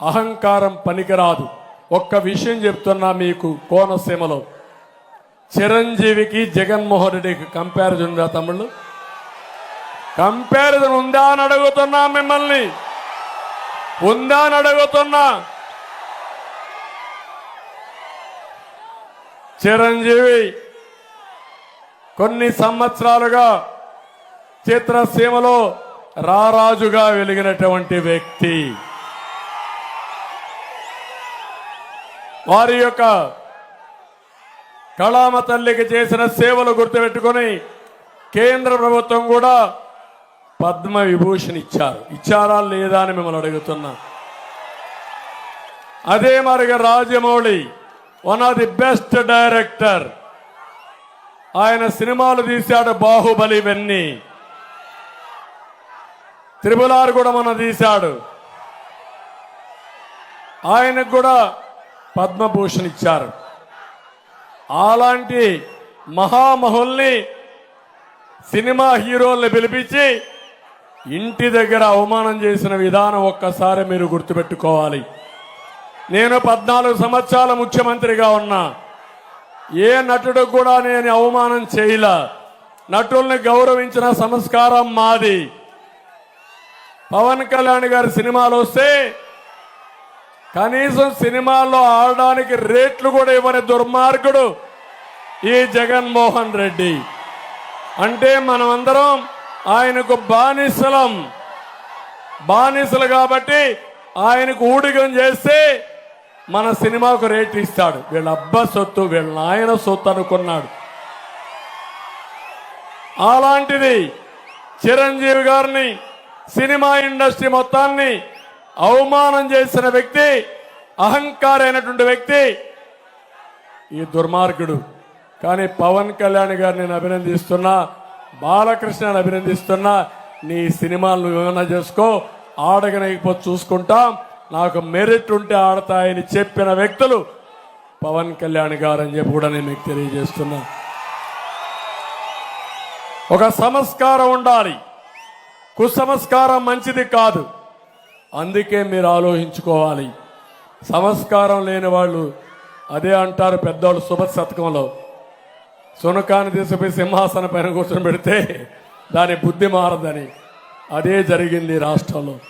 అహంకారం పనికిరాదు. ఒక్క విషయం చెప్తున్నా మీకు, కోనసీమలో చిరంజీవికి జగన్మోహన్ రెడ్డికి కంపారిజన్ ఉందా తమ్ముళ్ళు? కంపారిజన్ ఉందా అని అడుగుతున్నా మిమ్మల్ని, ఉందా అని అడుగుతున్నా. చిరంజీవి కొన్ని సంవత్సరాలుగా చిత్రసీమలో రారాజుగా వెలిగినటువంటి వ్యక్తి. వారి యొక్క కళామ తల్లికి చేసిన సేవలు గుర్తుపెట్టుకుని కేంద్ర ప్రభుత్వం కూడా పద్మ విభూషణ్ ఇచ్చారా లేదా అని మిమ్మల్ని అడుగుతున్నా. అదే మరిగా Rajamouli one of the best director. ఆయన సినిమాలు తీశాడు, బాహుబలి ఇవన్నీ. త్రిపుల్ కూడా మనం తీశాడు. ఆయనకు కూడా పద్మభూషణ్ ఇచ్చారు. అలాంటి మహామహుల్ని, సినిమా హీరోల్ని పిలిపించి ఇంటి దగ్గర అవమానం చేసిన విధానం ఒక్కసారి మీరు గుర్తుపెట్టుకోవాలి. నేను 14 సంవత్సరాల ముఖ్యమంత్రిగా ఉన్నా. ఏ నటుడు కూడా నేను అవమానం చేయలా. నటుల్ని గౌరవించిన సంస్కారం మాది. పవన్ కళ్యాణ్ గారి సినిమాలు వస్తే కనీసం సినిమాల్లో ఆడడానికి రేట్లు కూడా ఇవ్వని దుర్మార్గుడు ఈ జగన్మోహన్ రెడ్డి. అంటే మనమందరం ఆయనకు బానిసలు కాబట్టి ఆయనకు ఊడిగం చేస్తే మన సినిమాకు రేట్ ఇస్తాడు. వీళ్ళ అబ్బా సొత్తు, వీళ్ళ నాయన సొత్తు అనుకున్నాడు. అలాంటిది చిరంజీవి గారిని, సినిమా ఇండస్ట్రీ మొత్తాన్ని అవమానం చేసిన వ్యక్తి, అహంకారైనటువంటి వ్యక్తి ఈ దుర్మార్గుడు. కానీ పవన్ కళ్యాణ్ గారిని నేను అభినందిస్తున్నా, బాలకృష్ణని అభినందిస్తున్నా. నీ సినిమాలను ఏమైనా చేసుకో, ఆడగనకపోతే చూసుకుంటాం, నాకు మెరిట్ ఉంటే ఆడతాయని చెప్పిన వ్యక్తులు పవన్ కళ్యాణ్ గారు అని చెప్పి కూడా నేను మీకు తెలియజేస్తున్నా. ఒక సంస్కారం ఉండాలి, కుసంస్కారం మంచిది కాదు. అందుకే మీరు ఆలోచించుకోవాలి. సంస్కారం లేని వాళ్ళు అదే అంటారు పెద్దవాళ్ళు శుభశతకంలో, సునకాన్ని తీసుకుపోయి సింహాసనం పైన కూర్చొని పెడితే దాని బుద్ధి మారదని. అదే జరిగింది రాష్ట్రంలో.